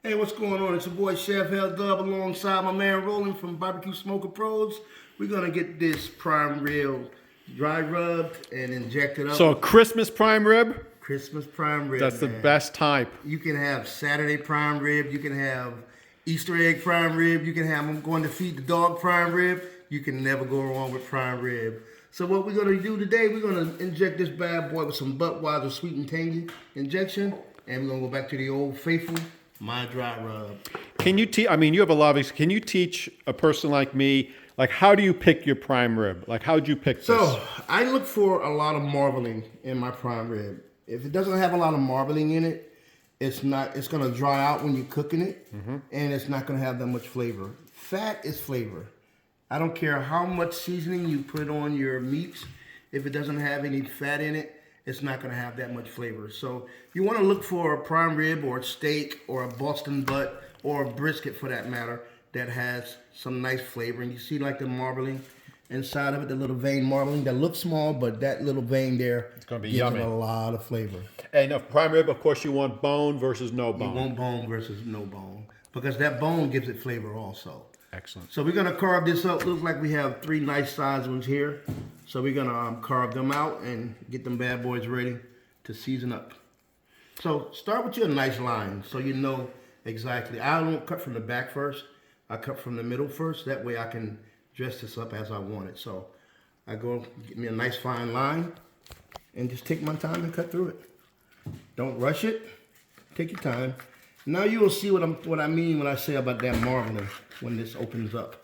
Hey, what's going on? It's your boy Chef L Dub alongside my man Roland from Barbecue Smoker Pros. We're gonna get this prime rib dry rubbed and injected up. So a Christmas prime rib? Christmas prime rib. That's the man. best type. You can have Saturday prime rib. You can have Easter egg prime rib. You can have I'm going to feed the dog prime rib. You can never go wrong with prime rib. So what we're gonna do today, we're gonna inject this bad boy with some Budweiser sweet and tangy injection, and we're gonna go back to the old faithful. My dry rub. Can you teach? I mean, you have a lot of experience. Can you teach a person like me, like how do you pick your prime rib? Like how'd you pick this? So I look for a lot of marbling in my prime rib. If it doesn't have a lot of marbling in it, it's gonna dry out when you're cooking it, and it's not gonna have that much flavor. Fat is flavor. I don't care how much seasoning you put on your meats. If it doesn't have any fat in it, it's not going to have that much flavor. So you want to look for a prime rib or a steak or a Boston butt or a brisket for that matter that has some nice flavor. And you see like the marbling inside of it, the little vein marbling that looks small, but that little vein there It's gonna be gives yummy. it a lot of flavor. And now prime rib, of course, you want bone versus no You bone. want bone versus no bone because that bone gives it flavor also. Excellent. So we're going to carve this up. Looks like we have 3 nice sized ones here. So we're going to carve them out and get them bad boys ready to season up. So start with your nice line so you know exactly. I don't cut from the back first. I cut from the middle first. That way I can dress this up as I want it. So I go get me a nice fine line and just take my time and cut through it. Don't rush it. Take your time. Now you will see what I mean when I say about that marbling when this opens up.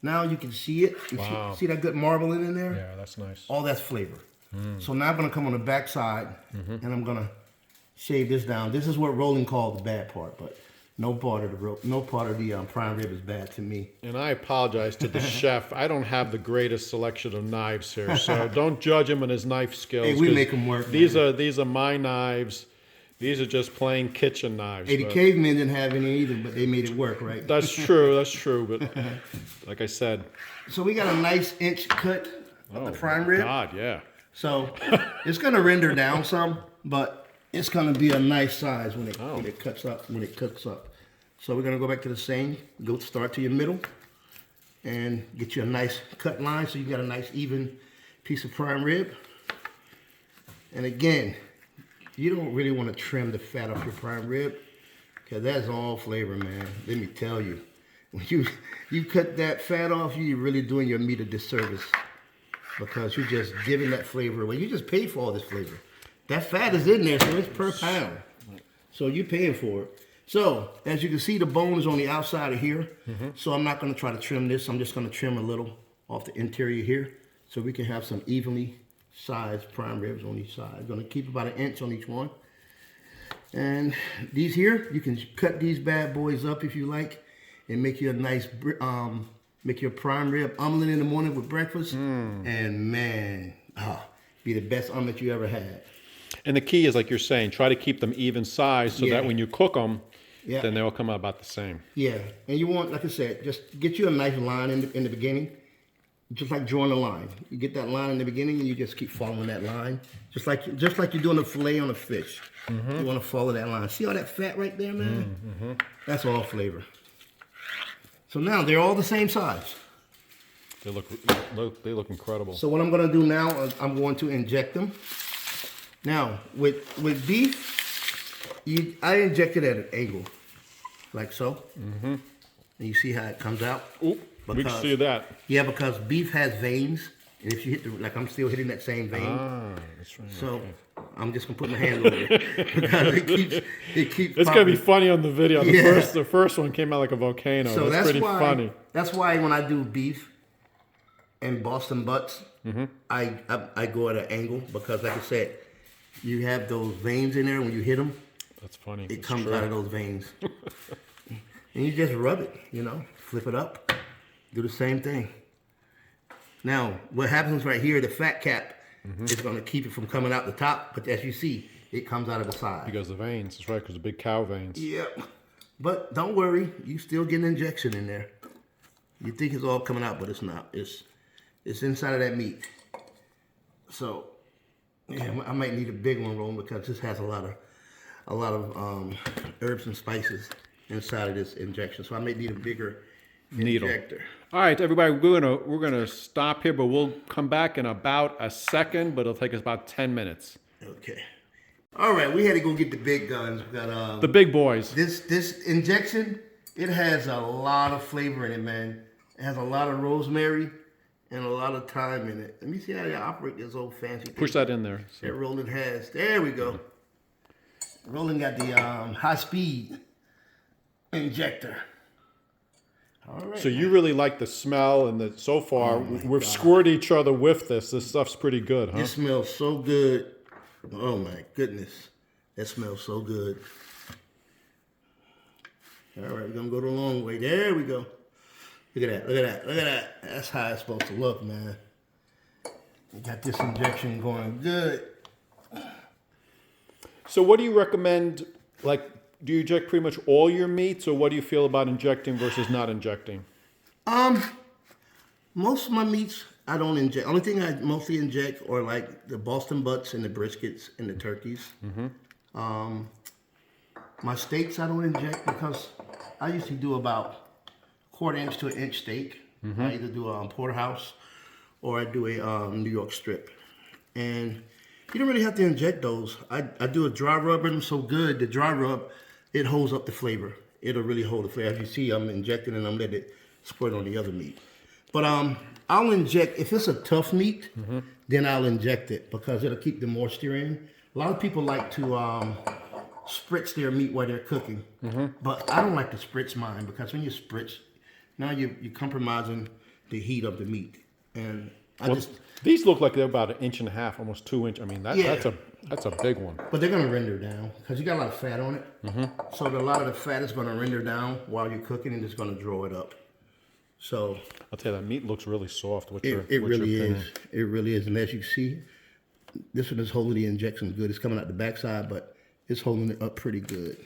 Now you can see it. You Wow. see that good marbling in there? Yeah, that's nice. All that's flavor. So now I'm gonna come on the back side and I'm gonna shave this down. This is what Roland called the bad part, but no part of the prime rib is bad to me. And I apologize to the chef. I don't have the greatest selection of knives here, so don't judge him on his knife skills. Hey, we 'cause make 'em work, These man. are my knives. These are just plain kitchen knives. Hey, the but- cavemen didn't have any either, but they made it work, right? That's true. That's true. But like I said, So we got a nice inch cut of the prime rib. God, yeah. So it's gonna render down some, but it's gonna be a nice size when it cuts up, when it cooks up. So we're gonna go back to the same, start to your middle and get you a nice cut line so you got a nice even piece of prime rib. And again, you don't really want to trim the fat off your prime rib because that's all flavor, man. Let me tell you. When you cut that fat off, you're really doing your meat a disservice because you're just giving that flavor away. You just pay for all this flavor. That fat is in there, so it's per pound. So you're paying for it. So as you can see, the bone is on the outside of here. So I'm not going to try to trim this. I'm just going to trim a little off the interior here so we can have some evenly sized prime ribs on each side. I'm going to keep about 1 inch on each one. And these here, you can cut these bad boys up if you like and make you a nice, make your prime rib omelet in the morning with breakfast. And man, be the best omelet you ever had. And the key is, like you're saying, try to keep them even size so Yeah. that when you cook them, Yeah. then they'll come out about the same. Yeah, and you want, like I said, just get you a nice line in the beginning, just like drawing a line. You get that line in the beginning, and you just keep following that line, just like you're doing a fillet on a fish. You want to follow that line. See all that fat right there, man? That's all flavor. So now they're all the same size. They look incredible. So what I'm going to do now is I'm going to inject them. Now with beef, I inject it at an angle, like so. And you see how it comes out. Oop, we can see that. Yeah, because beef has veins, and if you hit like I'm still hitting that same vein. Ah, that's right. So I'm just gonna put my hand over it because it keeps. It's gonna be funny on the video. Yeah. The first one came out like a volcano. So that's pretty funny. That's why when I do beef and Boston butts, I go at an angle because, like I said, you have those veins in there. When you hit them, That's funny. it comes out of those veins, and you just rub it. Flip it up, do the same thing. Now, what happens right here, the fat cap is going to keep it from coming out the top, but as you see, it comes out of the side. Because the veins. That's right, because the big cow veins. Yep. But don't worry, you still get an injection in there. You think it's all coming out, but it's not. It's inside of that meat. So, yeah, I might need a big one, Roland, because this has a lot of herbs and spices inside of this injection. So I may need a bigger Needle. injector. All right, everybody, we're gonna stop here, but we'll come back in about a second, but it'll take us about 10 minutes. Okay. All right, we had to go get the big guns. We got The big boys. this injection. It has a lot of flavor in it, man. It has a lot of rosemary and a lot of thyme in it. Let me see how you operate this old fancy thing Push that in there. that Roland has. There we go. Roland got the high speed injector. All right. So you really like the smell, and so far we've scored each other with this. This stuff's pretty good, huh? It smells so good. Oh my goodness. That smells so good. All right, we're gonna go the long way. There we go. Look at that, look at that, look at that. That's how it's supposed to look, man. We got this injection going good. So what do you recommend? Like, do you inject pretty much all your meats, or what do you feel about injecting versus not injecting? Most of my meats I don't inject. Only thing I mostly inject are like the Boston butts and the briskets and the turkeys. My steaks I don't inject because I usually do about 1/4 inch to 1 inch steak. I either do a porterhouse or I do a New York strip. And you don't really have to inject those. I do a dry rub in them so good. The dry rub, it holds up the flavor. It'll really hold the flavor. As you see, I'm injecting and I'm letting it spread on the other meat. But I'll inject, if it's a tough meat, then I'll inject it because it'll keep the moisture in. A lot of people like to spritz their meat while they're cooking. But I don't like to spritz mine because when you spritz, now you're compromising the heat of the meat. And These look like they're about 1.5 inches, almost 2 inch. I mean, Yeah. that's a big one. But they're gonna render down because you got a lot of fat on it. So a lot of the fat is gonna render down while you're cooking and it's gonna draw it up. So I'll tell you, that meat looks really soft. What's it your really opinion? is. It really is. And as you see, this one is holding the injection good. It's coming out the backside, but it's holding it up pretty good.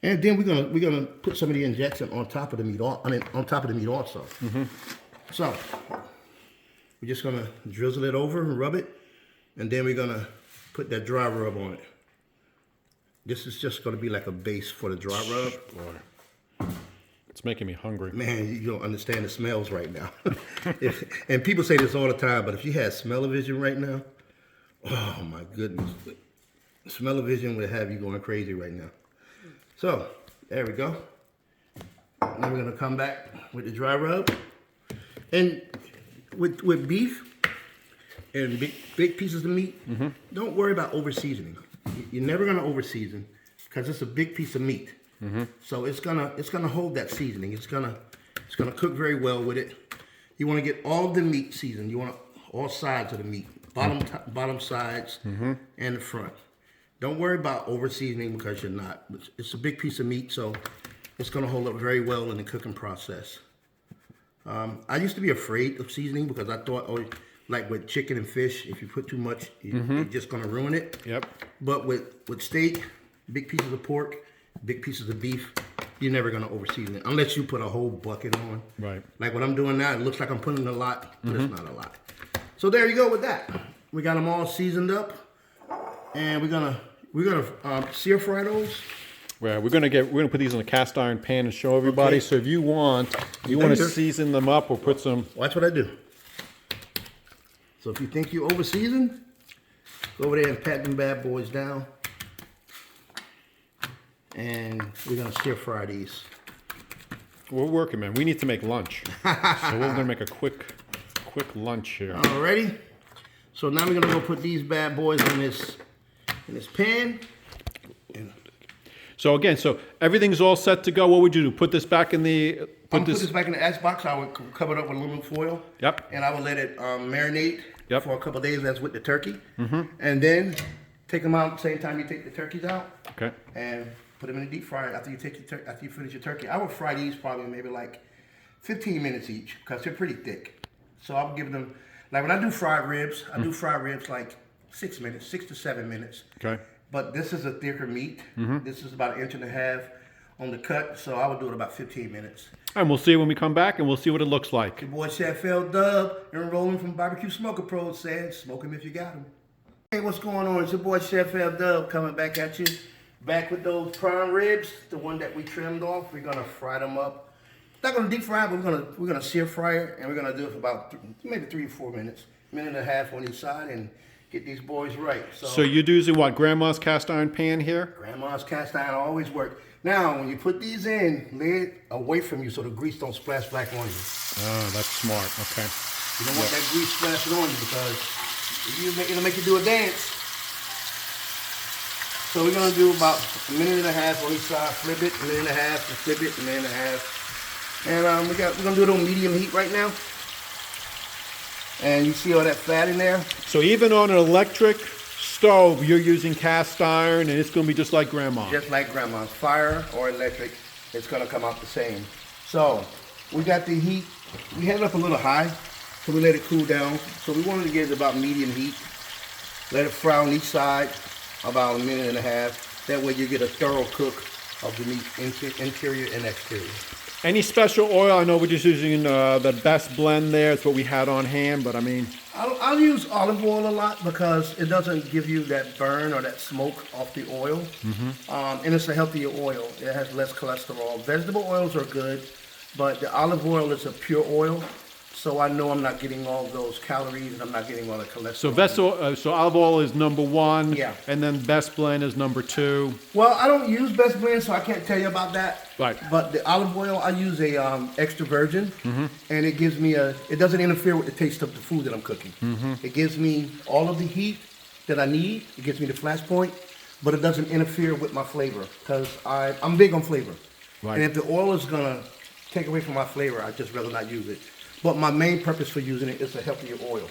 And then we're gonna put some of the injection on top of the meat. On top of the meat also. So we're just gonna drizzle it over and rub it, and then we're gonna put that dry rub on it. This is just gonna be like a base for the dry rub. Boy, it's making me hungry. Man, you don't understand the smells right now. And people say this all the time, but if you had smell-o-vision right now, oh my goodness. Smell-o-vision would have you going crazy right now. So, there we go. Now we're gonna come back with the dry rub. And with beef and big pieces of meat, don't worry about over-seasoning. You're never gonna over-season because it's a big piece of meat. So it's gonna hold that seasoning. It's gonna cook very well with it. You want to get all of the meat seasoned. You want all sides of the meat, bottom sides, and the front. Don't worry about over seasoning because you're not. It's a big piece of meat, so it's gonna hold up very well in the cooking process. I used to be afraid of seasoning because I thought, like with chicken and fish, if you put too much, you're just gonna ruin it. Yep. But with steak, big pieces of pork, big pieces of beef, you're never gonna overseason it unless you put a whole bucket on. Right. Like what I'm doing now, it looks like I'm putting a lot, but it's not a lot. So there you go with that. We got them all seasoned up, and we're gonna sear fry those. Well, we're gonna put these in a cast iron pan and show everybody. Okay. So if you want to Later. season them up or put some. Watch what I do. So if you think you over seasoned, go over there and pat them bad boys down. And we're gonna stir fry these. We're working, man. We need to make lunch, so we're gonna make a quick lunch here. Alrighty. So now we're gonna go put these bad boys in this pan. So again, everything's all set to go. What would you do? Put this back in the Put this back in the ice box. I would cover it up with aluminum foil. Yep. And I would let it marinate Yep. for a couple of days. That's with the turkey. And then take them out same time you take the turkeys out. Okay. And put them in the deep fryer after you finish your turkey. I would fry these probably maybe like 15 minutes each because they're pretty thick. So I'll give them, like when I do fried ribs, I do fried ribs like 6 minutes, 6 to 7 minutes. Okay. But this is a thicker meat. This is about 1.5 inches on the cut, so I would do it about 15 minutes. And we'll see when we come back, and we'll see what it looks like. Your boy Chef L Dub and Roland from Barbecue Smoker Pros said, smoke him if you got him. Hey, what's going on? It's your boy Chef L Dub coming back at you back with those prime ribs, the one that we trimmed off. We're gonna fry them up. Not gonna deep fry, but we're gonna sear fry it, and we're gonna do it for about maybe 3 or 4 minutes, minute and a half on each side, and get these boys right. So you're using what, grandma's cast iron pan here? Grandma's cast iron always work. Now, when you put these in, lay it away from you so the grease don't splash back on you. Oh, that's smart. Okay. You don't want that grease splashing on you because it'll make you do a dance. So we're gonna do about a minute and a half on each side. Flip it, a minute and a half, and flip it, a minute and a half. And we're gonna do it on medium heat right now. And you see all that fat in there? So even on an electric stove, you're using cast iron, and it's going to be just like grandma. Just like grandma's. Fire or electric, it's gonna come out the same. So we got the heat. We had it up a little high, so we let it cool down. So we wanted to get it about medium heat. Let it fry on each side about a minute and a half. That way you get a thorough cook of the meat, interior and exterior. Any special oil? I know we're just using the best blend there. It's what we had on hand, but I mean... I'll use olive oil a lot because it doesn't give you that burn or that smoke off the oil. And it's a healthier oil. It has less cholesterol. Vegetable oils are good, but the olive oil is a pure oil. So I know I'm not getting all those calories and I'm not getting all the cholesterol. So olive oil is number 1, Yeah. and then best blend is number 2. Well, I don't use best blend, so I can't tell you about that. Right. But the olive oil, I use a extra virgin, and it gives me it doesn't interfere with the taste of the food that I'm cooking. It gives me all of the heat that I need. It gives me the flash point, but it doesn't interfere with my flavor because I'm big on flavor. Right. And if the oil is gonna take away from my flavor, I'd just rather not use it. But my main purpose for using it is a healthier oil.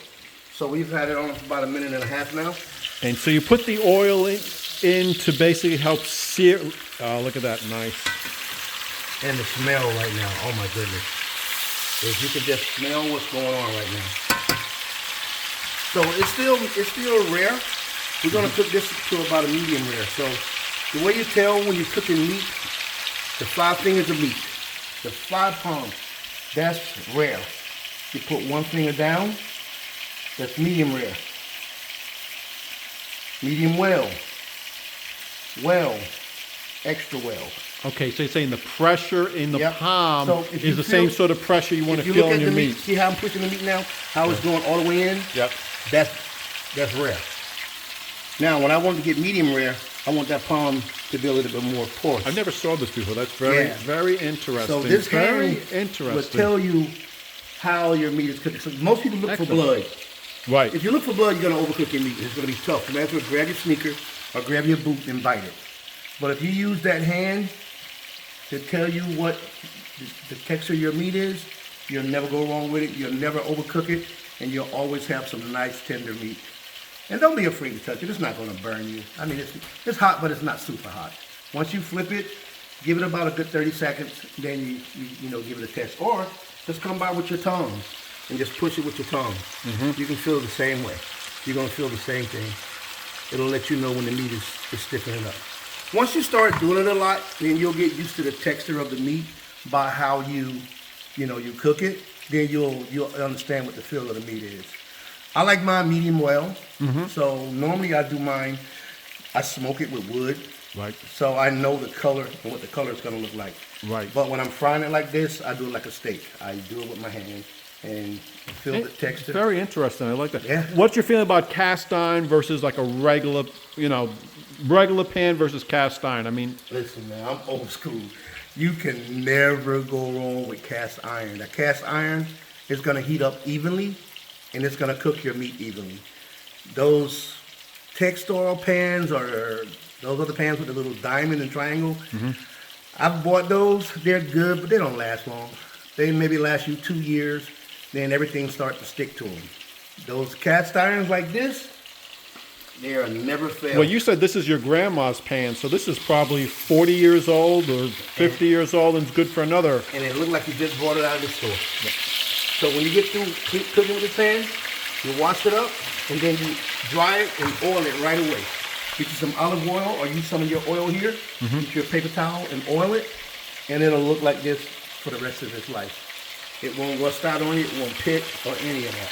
So we've had it on for about a minute and a half now. And so you put the oil in to basically help sear... Oh, look at that. Nice. And the smell right now, oh my goodness. If you could just smell what's going on right now. So it's still rare. We're gonna cook this to about a medium rare. So the way you tell when you're cooking meat, the 5 fingers of meat, the 5 palms, that's rare. You put 1 finger down, that's medium rare. Medium well, extra well. Okay, so you're saying the pressure in the Yep. palm So if is you the same feel- sort of pressure you want to If you feel look in at your the meat. see how I'm pushing the meat now? How it's going all the way in? Yep. That's rare. Now, when I want to get medium rare, I want that palm to be a little bit more porous. I never saw this before. That's very, Yeah. very interesting. So this very hand interesting. will tell you how your meat is cooked. So most people look Excellent. for blood. Right. If you look for blood, you're going to overcook your meat. It's going to be tough. You might as well grab your sneaker or grab your boot and bite it. But if you use that hand to tell you what the texture of your meat is, you'll never go wrong with it. You'll never overcook it. And you'll always have some nice tender meat. And don't be afraid to touch it. It's not going to burn you. I mean, it's hot, but it's not super hot. Once you flip it, give it about a good 30 seconds. Then you give it a test. Or just come by with your tongs and just push it with your tongs. You can feel it the same way. You're going to feel the same thing. It'll let you know when the meat is stiffening up. Once you start doing it a lot, then you'll get used to the texture of the meat by how you cook it. Then you'll understand what the feel of the meat is. I like mine medium well. So normally I do mine, I smoke it with wood. Right. So I know the color and what the color is going to look like. Right. But when I'm frying it like this, I do it like a steak. I do it with my hand and feel the texture. Very interesting. I like that. Yeah. What's your feeling about cast iron versus like a regular pan versus cast iron? I mean, Listen, man, I'm old school. You can never go wrong with cast iron. The cast iron is going to heat up evenly, and it's going to cook your meat evenly. Those textile pans or those other pans with the little diamond and triangle, I've bought those. They're good, but they don't last long. They maybe last you 2 years, then everything starts to stick to them. Those cast irons like this, they are never fail. well, you said this is your grandma's pan, so this is probably 40 years old or 50 years old and it's good for another. And it looked like you just brought it out of the store. So when you get through cooking with the pan, you wash it up, and then you dry it and oil it right away. Get you some olive oil or use some of your oil here. Get your paper towel and oil it, and it'll look like this for the rest of its life. It won't rust out on you, it won't pit or any of that.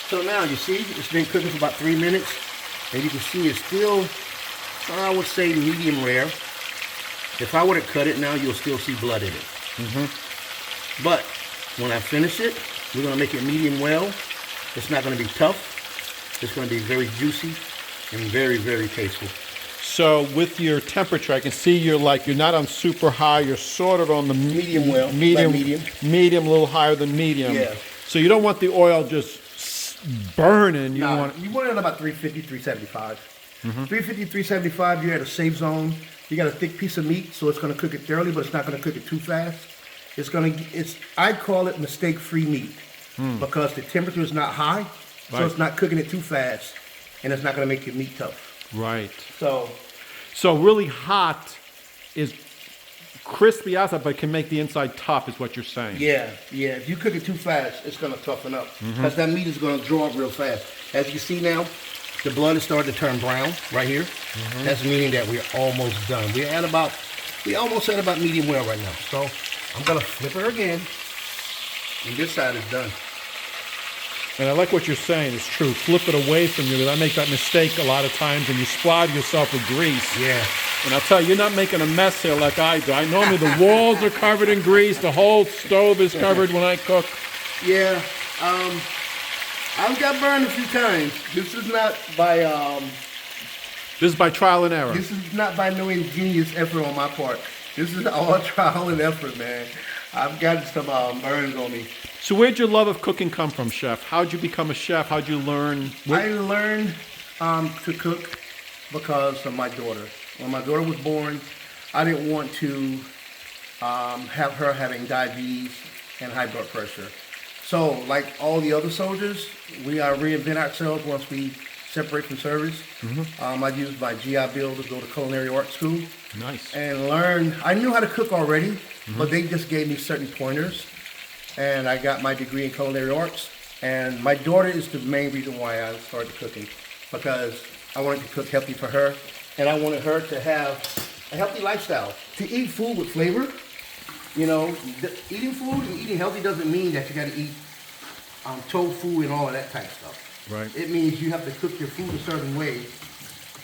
So now you see, it's been cooking for about 3 minutes, and you can see it's still I would say medium rare. If I were to cut it now, you'll still see blood in it. But when I finish it, we're going to make it medium well. It's not going to be tough. It's going to be very juicy and very, very tasteful. So with your temperature, I can see you're not on super high. You're sort of on the Medium well, medium, like medium, a little higher than medium. Yeah. So you don't want the oil just burning. You want you want it at about 350, 375. 350, 375, you're at a safe zone. You got a thick piece of meat, so it's going to cook it thoroughly, but it's not going to cook it too fast. I call it mistake-free meat because the temperature is not high, so it's not cooking it too fast, and it's not going to make your meat tough. right. So really hot is crispy outside, but can make the inside tough, is what you're saying. yeah. If you cook it too fast, it's going to toughen up because that meat is going to draw up real fast. As you see now, the blood is starting to turn brown right here. That's meaning that we're almost done. We almost at about medium well right now. So I'm going to flip her again, and this side is done. And I like what you're saying. It's true. Flip it away from you. I make that mistake a lot of times, and you splatter yourself with grease. Yeah. And I'll tell you, you're not making a mess here like I do. I normally the walls are covered in grease. The whole stove is covered when I cook. Yeah. I've got burned a few times. This is not by This is by trial and error. This is not by no ingenious effort on my part. This is all trial and effort, man. I've got some burns on me. So where'd your love of cooking come from, Chef? How'd you become a chef? How'd you learn? I learned to cook because of my daughter. When my daughter was born, I didn't want to have her having diabetes and high blood pressure. So, like all the other soldiers, we reinvent ourselves once we separate from service. I used my GI Bill to go to culinary art school. Nice. And learn. I knew how to cook already, but they just gave me certain pointers. And I got my degree in culinary arts. And my daughter is the main reason why I started cooking, because I wanted to cook healthy for her, and I wanted her to have a healthy lifestyle. To eat food with flavor, eating food and eating healthy doesn't mean that you got to eat tofu and all of that type of stuff. Right. It means you have to cook your food a certain way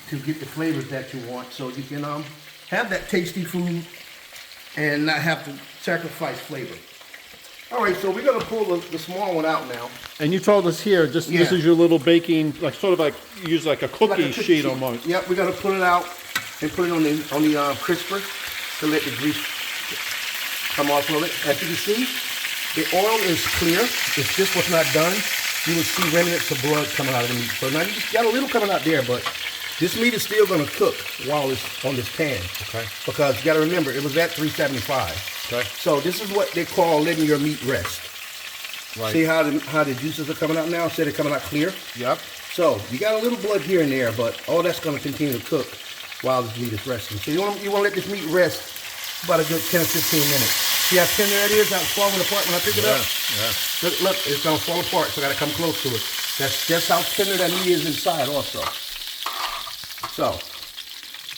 to get the flavors that you want, so you can have that tasty food and not have to sacrifice flavor. All right, so we're gonna pull the small one out now. And you told us here, this is your little baking, like sort of like use like a cookie sheet almost. Yep, we're gonna pull it out and put it on the crisper to let the grease come off of it. As you can see, the oil is clear. If this was not done, you would see remnants of blood coming out of the meat. So now you just got a little coming out there, but this meat is still gonna cook while it's on this pan. Okay. Because you gotta remember, it was at 375. Okay. So this is what they call letting your meat rest. Right. See how the juices are coming out now instead of coming out clear? Yep. So you got a little blood here and there, but all that's going to continue to cook while this meat is resting. So you want to let this meat rest about a good 10 or 15 minutes. See how tender that is? How it's falling apart when I pick it up? Yeah. Look, it's going to fall apart, so I got to come close to it. That's how tender that meat is inside also. So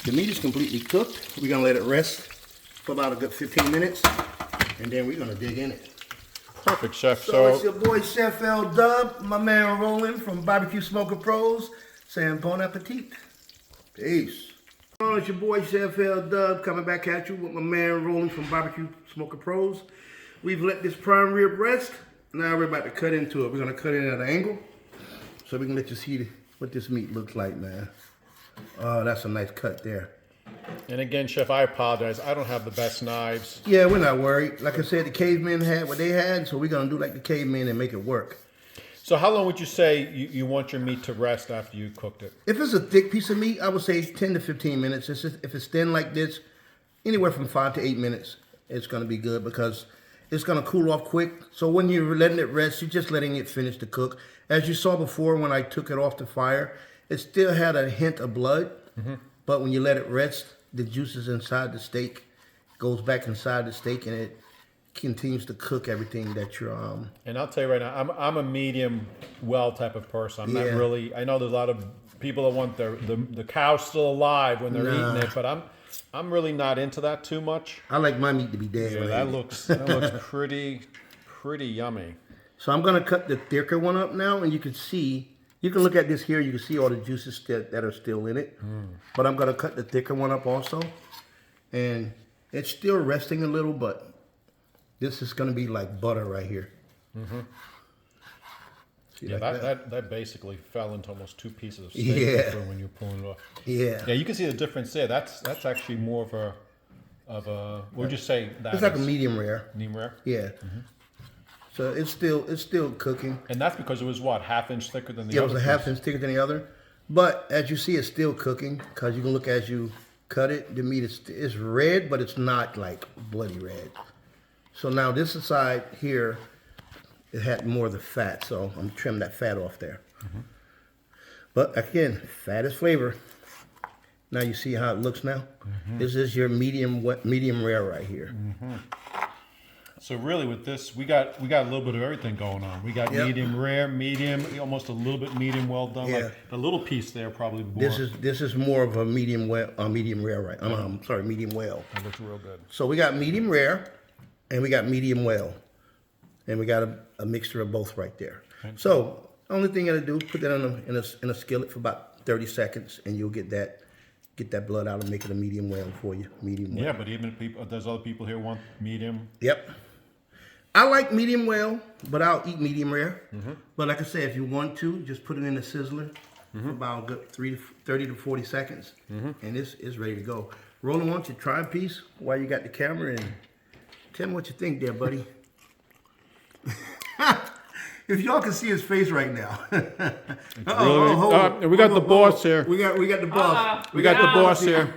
the meat is completely cooked. We're going to let it rest for about a good 15 minutes, and then we're gonna dig in it. Perfect, Chef. So it's your boy Chef L Dub, my man Roland from Barbecue Smoker Pros, saying bon appetit. Peace. Oh, it's your boy Chef L Dub coming back at you with my man Roland from Barbecue Smoker Pros. We've let this prime rib rest. Now we're about to cut into it. We're gonna cut it at an angle, so we can let you see what this meat looks like, man. Oh, that's a nice cut there. And again, Chef, I apologize. I don't have the best knives. Yeah, we're not worried. Like I said, the cavemen had what they had, so we're going to do like the cavemen and make it work. So how long would you say you want your meat to rest after you cooked it? If it's a thick piece of meat, I would say 10 to 15 minutes. If it's thin like this, anywhere from 5 to 8 minutes, it's going to be good because it's going to cool off quick. So when you're letting it rest, you're just letting it finish to cook. As you saw before when I took it off the fire, it still had a hint of blood. But when you let it rest, the juices inside the steak goes back inside the steak, and it continues to cook everything that you're And I'll tell you right now, I'm a medium well type of person. I'm not really. I know there's a lot of people that want the cow still alive when they're eating it, but I'm really not into that too much. I like my meat to be dead. Yeah, that looks pretty yummy. So I'm gonna cut the thicker one up now, and you can see You can look at this here. You can see all the juices that are still in it. But I'm going to cut the thicker one up also. And it's still resting a little, but this is going to be like butter right here. See, Yeah, like that basically fell into almost 2 pieces of steak when you're pulling it off. Yeah. Yeah, you can see the difference there. That's actually more of a what would you say that It's like a is? medium rare. Medium rare? Yeah. So it's still cooking. And that's because it was what, 1/2 inch thicker than the Yeah, it other was a 1/2 piece? inch thicker than the other. But as you see, it's still cooking because you can look as you cut it. The meat is red, but it's not like bloody red. So now this side here, it had more of the fat. So I'm trimming that fat off there. But again, fat is flavor. Now you see how it looks now? This is your medium rare right here. So really with this, we got a little bit of everything going on. We got medium rare, medium, almost a little bit medium well done. Yeah. Like the little piece there probably more. This is more of a medium rare, right? I'm sorry, medium well. That looks real good. So we got medium rare, and we got medium well, and we got a mixture of both right there. Okay. So only thing you gotta do, put that in a skillet for about 30 seconds, and you'll get that blood out and make it a medium well for you. Medium well. Yeah, but even if there's other people here who want medium. Yep. I like medium well, but I'll eat medium rare. But like I said, if you want to, just put it in the sizzler for about a good 30 to 40 seconds, and it's ready to go. Roland, why don't you try a piece while you got the camera and tell me what you think there, buddy. If y'all can see his face right now. We got the boss here. We got the boss. We got the boss here.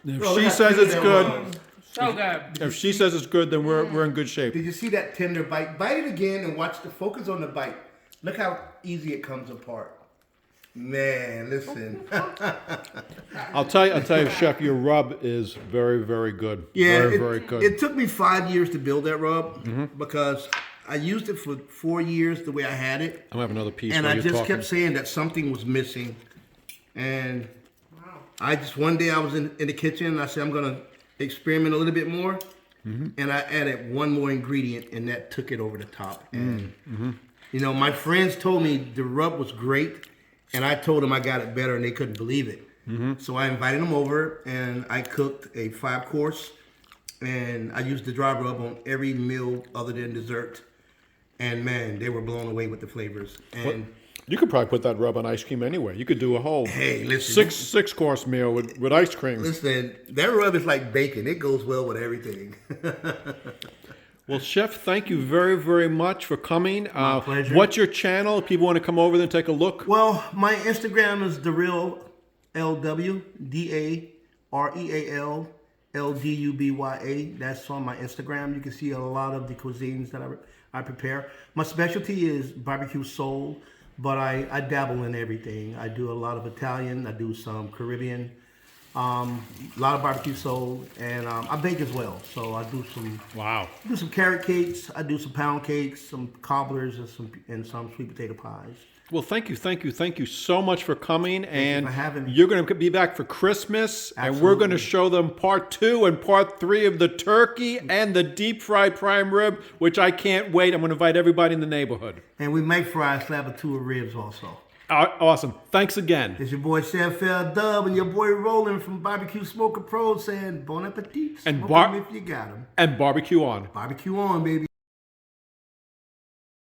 If she says it's good, So good. if she says it's good, then we're in good shape. Did you see that tender bite? Bite it again and watch the focus on the bite. Look how easy it comes apart. Man, listen. I'll tell you, Chef, your rub is very, very good. Yeah, very good. It took me 5 years to build that rub because I used it for 4 years the way I had it. I'm gonna have another piece. And while I you're just talking. kept saying that something was missing. And one day I was in the kitchen and I said, I'm going to experiment a little bit more. And I added one more ingredient and that took it over the top. And, you know, my friends told me the rub was great. And I told them I got it better and they couldn't believe it. So I invited them over and I cooked a 5-course. And I used the dry rub on every meal other than dessert. And man, they were blown away with the flavors. And you could probably put that rub on ice cream anyway. You could do a whole six course meal with ice cream. Listen, that rub is like bacon. It goes well with everything. Well, Chef, thank you very, very much for coming. My pleasure. What's your channel? If people want to come over there and take a look. Well, my Instagram is TheRealLW, DAREALLDUBYA. That's on my Instagram. You can see a lot of the cuisines that I prepare. My specialty is barbecue soul, but I dabble in everything. I do a lot of Italian. I do some Caribbean. A lot of barbecue soul, and I bake as well. So I do some carrot cakes. I do some pound cakes, some cobblers, and some sweet potato pies. Well, thank you so much for coming. And for having me. You're going to be back for Christmas, and we're going to show them part 2 and part 3 of the turkey and the deep fried prime rib, which I can't wait. I'm going to invite everybody in the neighborhood. And we make fry a slab or 2 of ribs also. Awesome. Thanks again. It's your boy Chef Dub and your boy Roland from Barbecue Smoker Pro saying bon appetit. And Smoke 'em if you got 'em. And barbecue on. Barbecue on, baby.